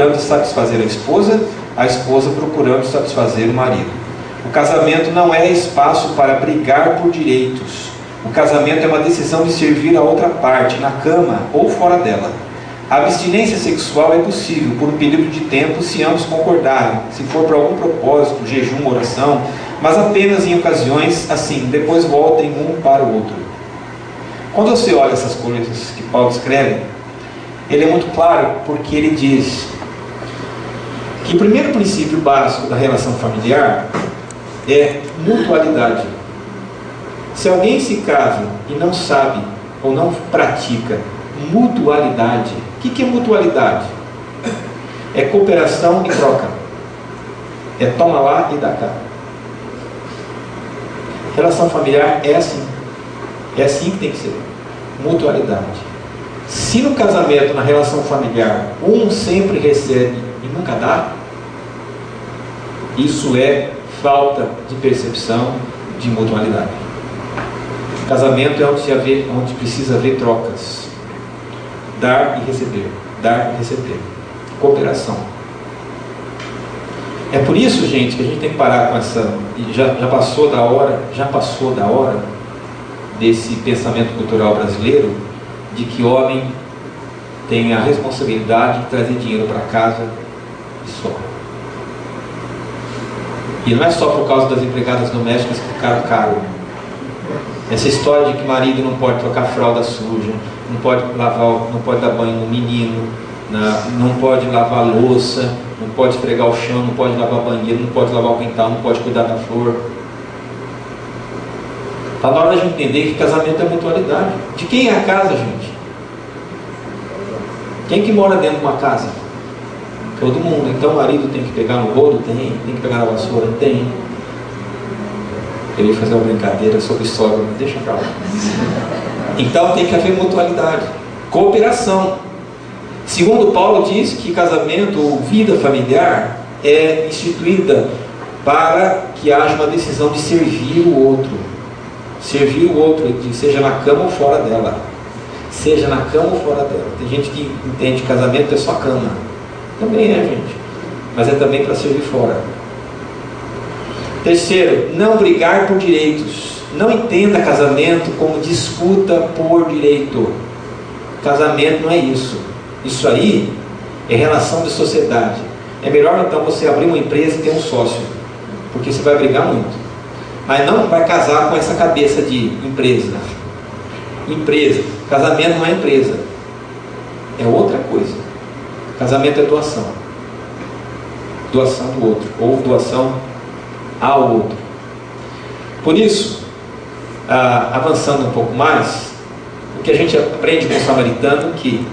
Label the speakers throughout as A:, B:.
A: procurando satisfazer a esposa procurando satisfazer o marido. O casamento não é espaço para brigar por direitos. O casamento é uma decisão de servir a outra parte, na cama ou fora dela. A abstinência sexual é possível por um período de tempo se ambos concordarem, se for para algum propósito, jejum, oração, mas apenas em ocasiões assim, depois voltem um para o outro. Quando você olha essas coisas que Paulo escreve, ele é muito claro porque ele diz que o primeiro princípio básico da relação familiar é mutualidade. Se alguém se casa e não sabe ou não pratica mutualidade, o que é mutualidade? É cooperação e troca. É toma lá e dá cá. Relação familiar é assim. É assim que tem que ser. Mutualidade. Se no casamento, na relação familiar, um sempre recebe e nunca dá, isso é falta de percepção de mutualidade. Casamento é onde precisa haver trocas. Dar e receber. Dar e receber. Cooperação. É por isso, gente, que a gente tem que parar com essa... Já passou da hora desse pensamento cultural brasileiro de que homem tem a responsabilidade de trazer dinheiro para casa e só. E não é só por causa das empregadas domésticas que ficaram caro. Essa história de que marido não pode trocar fralda suja, não pode dar banho no menino, não pode lavar louça, não pode esfregar o chão, não pode lavar banheiro, não pode lavar o quintal, não pode cuidar da flor. Está na hora de entender que casamento é mutualidade. De quem é a casa, gente? Quem que mora dentro de uma casa? Todo mundo. Então o marido tem que pegar no rolo? Tem que pegar na vassoura? Tem. Eu ia fazer uma brincadeira sobre sogra, mas deixa pra lá. Então tem que haver mutualidade, cooperação. Segundo Paulo diz que casamento ou vida familiar é instituída para que haja uma decisão de servir o outro. Servir o outro, ele diz, seja na cama ou fora dela. Seja na cama ou fora dela. Tem gente que entende que casamento é só cama. Também é, gente. Mas é também para servir fora. Terceiro, não brigar por direitos. Não entenda casamento como disputa por direito. Casamento não é isso. Isso aí é relação de sociedade. É melhor então você abrir uma empresa e ter um sócio, porque você vai brigar muito. Mas não vai casar com essa cabeça de empresa. Empresa. Casamento não é empresa. É outra coisa. Casamento é doação. Doação do outro. Ou doação ao outro. Por isso, avançando um pouco mais, o que a gente aprende com o samaritano, que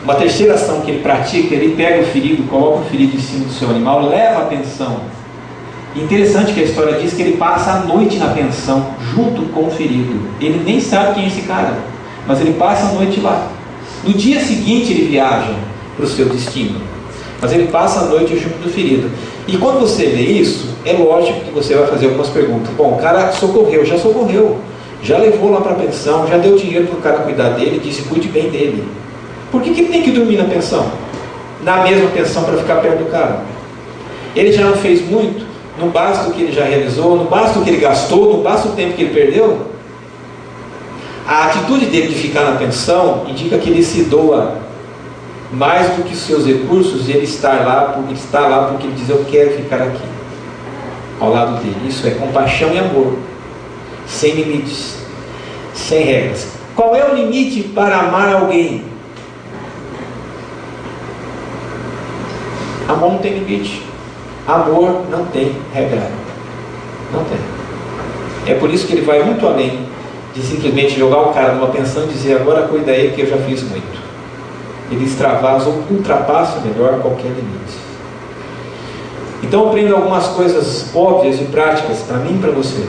A: uma terceira ação que ele pratica, ele pega o ferido, coloca o ferido em cima do seu animal, leva a pensão. Interessante que a história diz que ele passa a noite na pensão, junto com o ferido. Ele nem sabe quem é esse cara, mas ele passa a noite lá. No dia seguinte ele viaja para o seu destino, mas ele passa a noite junto do ferido. E quando você lê isso, é lógico que você vai fazer algumas perguntas. Bom, o cara socorreu, já levou lá para a pensão, já deu dinheiro para o cara cuidar dele, disse cuide bem dele. Por que ele tem que dormir na pensão? Na mesma pensão para ficar perto do cara? Ele já não fez muito? Não basta o que ele já realizou, não basta o que ele gastou, não basta o tempo que ele perdeu? A atitude dele de ficar na pensão indica que ele se doa mais do que os seus recursos, ele está lá porque ele diz, eu quero ficar aqui, ao lado dele. Isso é compaixão e amor, sem limites, sem regras. Qual é o limite para amar alguém? Amor não tem limite. Amor não tem regra. Não tem. É por isso que ele vai muito além de simplesmente jogar o cara numa pensão e dizer, agora cuida aí que eu já fiz muito. Ele extravasa ou ultrapassa melhor qualquer limite. Então aprenda algumas coisas óbvias e práticas para mim e para você.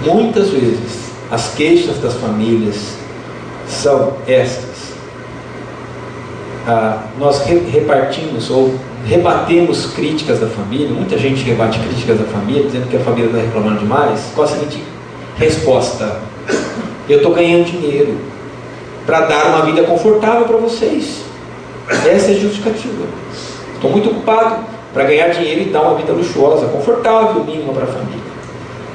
A: Muitas vezes as queixas das famílias são estas. Nós repartimos ou rebatemos críticas da família. Muita gente rebate críticas da família, dizendo que a família está reclamando demais, com a seguinte resposta: eu estou ganhando dinheiro para dar uma vida confortável para vocês. Essa é a justificativa. Estou muito ocupado para ganhar dinheiro e dar uma vida luxuosa, confortável, mínima para a família.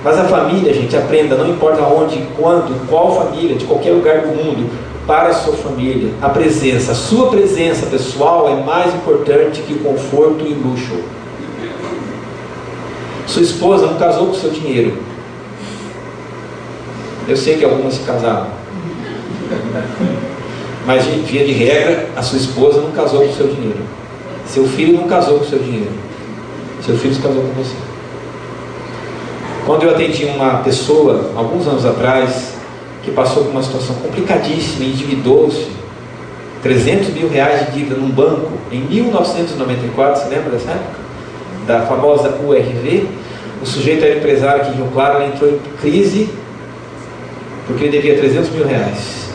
A: Mas a família, gente, aprenda, não importa onde, quando, qual família, de qualquer lugar do mundo, para a sua família, a sua presença pessoal é mais importante que o conforto e o luxo. Sua esposa não casou com o seu dinheiro. Eu sei que algumas se casaram. Mas, via de regra, a sua esposa não casou com o seu dinheiro. Seu filho não casou com o seu dinheiro. Seu filho se casou com você. Quando eu atendi uma pessoa, alguns anos atrás, que passou por uma situação complicadíssima, endividou-se, 300 mil reais de dívida num banco, em 1994, você lembra dessa época? Da famosa URV. O sujeito era empresário aqui em Rio Claro, ele entrou em crise, porque ele devia 300 mil reais.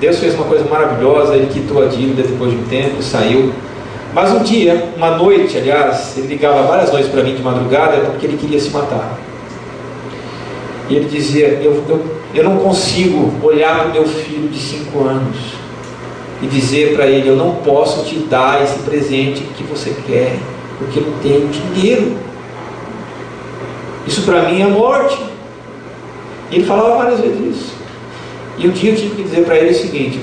A: Deus fez uma coisa maravilhosa, ele quitou a dívida depois de um tempo, saiu. Mas um dia, uma noite, aliás, ele ligava várias noites para mim de madrugada, porque ele queria se matar. E ele dizia, eu não consigo olhar para o meu filho de 5 anos e dizer para ele, eu não posso te dar esse presente que você quer, porque eu não tenho dinheiro. Isso para mim é morte. E ele falava várias vezes isso. E um dia eu tive que dizer para ele o seguinte,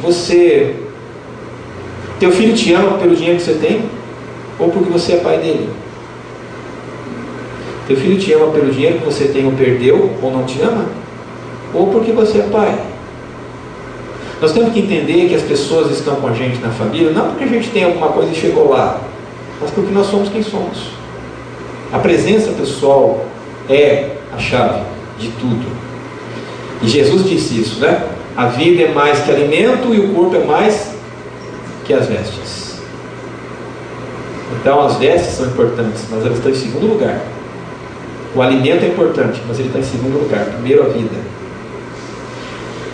A: teu filho te ama pelo dinheiro que você tem? Ou porque você é pai dele? Teu filho te ama pelo dinheiro que você tem ou perdeu, ou não te ama? Ou porque você é pai? Nós temos que entender que as pessoas estão com a gente na família, não porque a gente tem alguma coisa e chegou lá, mas porque nós somos quem somos. A presença pessoal é a chave de tudo. E Jesus disse isso, né? A vida é mais que alimento e o corpo é mais que as vestes. Então as vestes são importantes, mas elas estão em segundo lugar. O alimento é importante, mas ele está em segundo lugar. Primeiro a vida.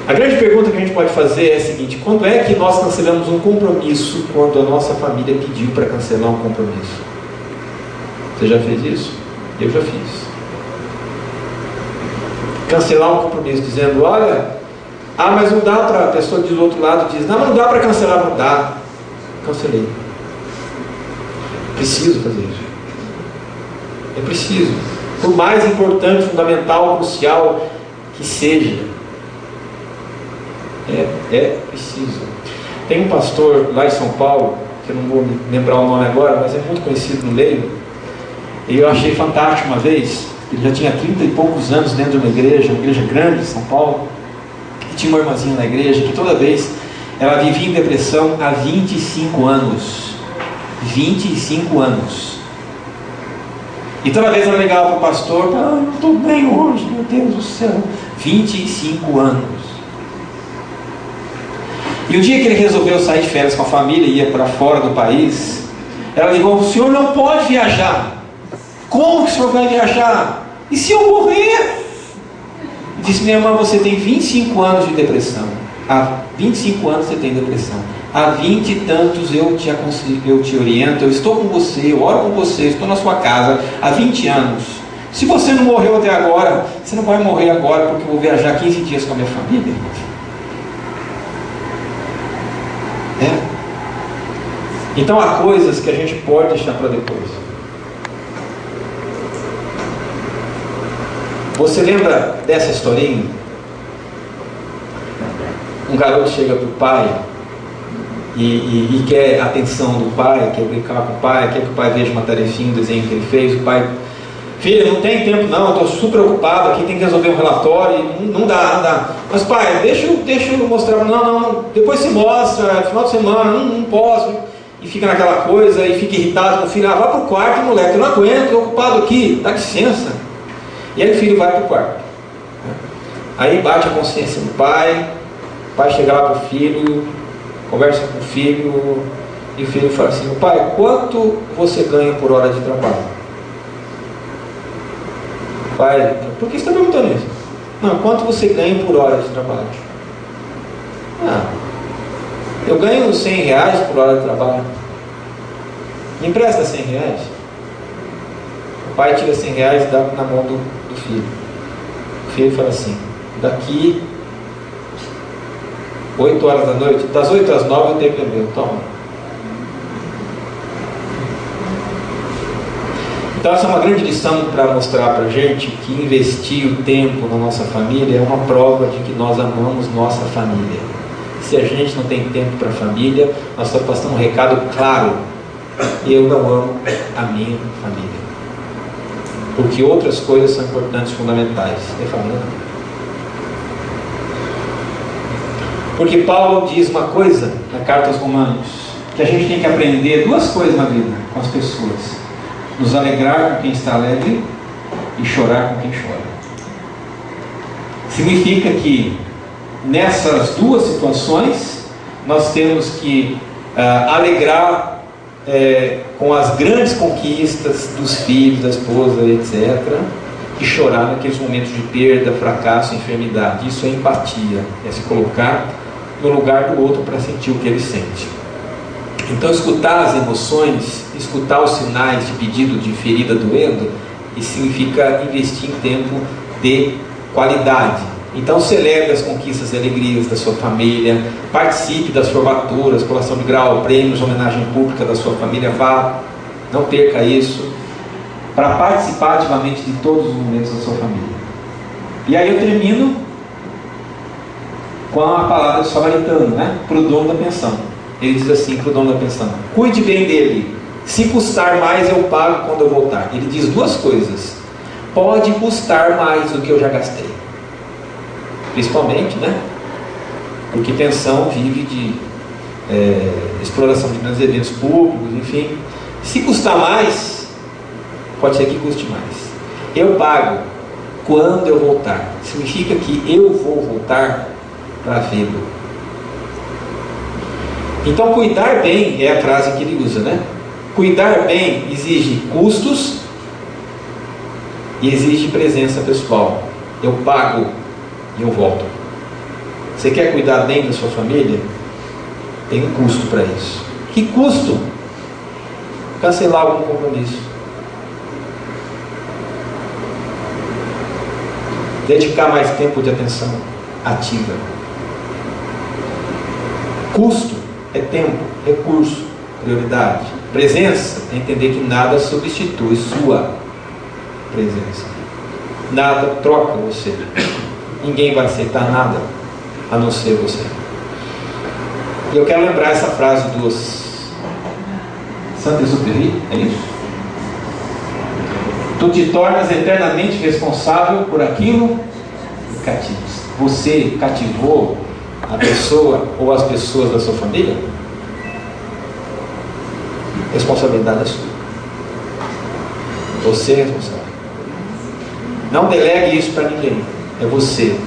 A: A grande pergunta que a gente pode fazer é a seguinte: quando é que nós cancelamos um compromisso quando a nossa família pediu para cancelar um compromisso? Você já fez isso? Eu já fiz. Cancelar um compromisso dizendo, olha, mas não dá para, a pessoa do outro lado diz, não dá para cancelar, não dá. Cancelei. Preciso fazer isso. É preciso. Por mais importante, fundamental, crucial que seja. É preciso. Tem um pastor lá em São Paulo, que eu não vou me lembrar o nome agora, mas é muito conhecido no meio, e eu achei fantástico uma vez. Ele já tinha 30 e poucos anos dentro de uma igreja grande em São Paulo, e tinha uma irmãzinha na igreja que toda vez ela vivia em depressão há 25 anos. 25 anos. E toda vez ela ligava para o pastor, eu não estou bem hoje, meu Deus do céu. 25 anos. E o dia que ele resolveu sair de férias com a família e ia para fora do país, ela ligou, o senhor não pode viajar. Como que o senhor vai viajar? E se eu morrer? Disse, minha irmã, você tem 25 anos de depressão. Há 25 anos você tem depressão. Há 20 e tantos eu te aconselho, eu te oriento, eu estou com você, eu oro com você, estou na sua casa há 20 anos. Se você não morreu até agora, você não vai morrer agora porque eu vou viajar 15 dias com a minha família. Então há coisas que a gente pode deixar para depois. Você lembra dessa historinha? Um garoto chega para o pai e quer a atenção do pai, quer brincar com o pai, quer que o pai veja uma tarefinha, um desenho que ele fez. O pai, filho, não tem tempo não, estou super ocupado aqui, tem que resolver um relatório, não dá. Mas pai, deixa eu mostrar, não, depois você mostra, final de semana, não posso. E fica naquela coisa, e fica irritado com o filho, vai para o quarto, moleque, eu não aguento, estou ocupado aqui, dá licença. E aí o filho vai para o quarto. Aí bate a consciência do pai, o pai chega lá para o filho, conversa com o filho, e o filho fala assim, pai, quanto você ganha por hora de trabalho? Pai, por que você está perguntando isso? Não, quanto você ganha por hora de trabalho? Eu ganho 100 reais por hora de trabalho. Me empresta 100 reais? O pai tira 100 reais e dá na mão do filho. O filho fala assim, daqui 8 horas da noite, das 8 às 9 o tempo é meu, toma. Então essa é uma grande lição para mostrar para a gente que investir o tempo na nossa família é uma prova de que nós amamos nossa família. Se a gente não tem tempo para a família, nós estamos passando um recado claro: eu não amo a minha família. Porque outras coisas são importantes, fundamentais. É família não. Porque Paulo diz uma coisa na carta aos Romanos, que a gente tem que aprender duas coisas na vida com as pessoas: nos alegrar com quem está alegre e chorar com quem chora. Significa que nessas duas situações nós temos que alegrar com as grandes conquistas dos filhos, da esposa, etc., e chorar naqueles momentos de perda, fracasso, enfermidade. Isso é empatia, é se colocar no lugar do outro para sentir o que ele sente. Então, escutar as emoções, escutar os sinais de pedido de ferida doendo, isso significa investir em tempo de qualidade. Então, celebre as conquistas e alegrias da sua família, participe das formaturas, colação de grau, prêmios, homenagem pública da sua família, vá, não perca isso, para participar ativamente de todos os momentos da sua família. E aí eu termino com a palavra do samaritano, né? Para o dono da pensão. Ele diz assim para o dono da pensão: cuide bem dele, se custar mais eu pago quando eu voltar. Ele diz duas coisas: pode custar mais do que eu já gastei, principalmente, né? Porque pensão vive de exploração de grandes eventos públicos, enfim. Se custar mais, pode ser que custe mais. Eu pago quando eu voltar. Significa que eu vou voltar para vê-lo. Então, cuidar bem é a frase que ele usa, né? Cuidar bem exige custos e exige presença pessoal. Eu pago e eu volto. Você quer cuidar bem da sua família? Tem um custo para isso. Que custo? Cancelar algum compromisso. Dedicar mais tempo de atenção ativa. Custo é tempo, recurso, prioridade. Presença é entender que nada substitui sua presença. Nada troca você. Ninguém vai aceitar nada a não ser você. E eu quero lembrar essa frase dos Saint-Exupéry, é isso? Tu te tornas eternamente responsável por aquilo que cativas. Você cativou a pessoa ou as pessoas da sua família? Responsabilidade é sua. Você é responsável. Não delegue isso para ninguém. É você.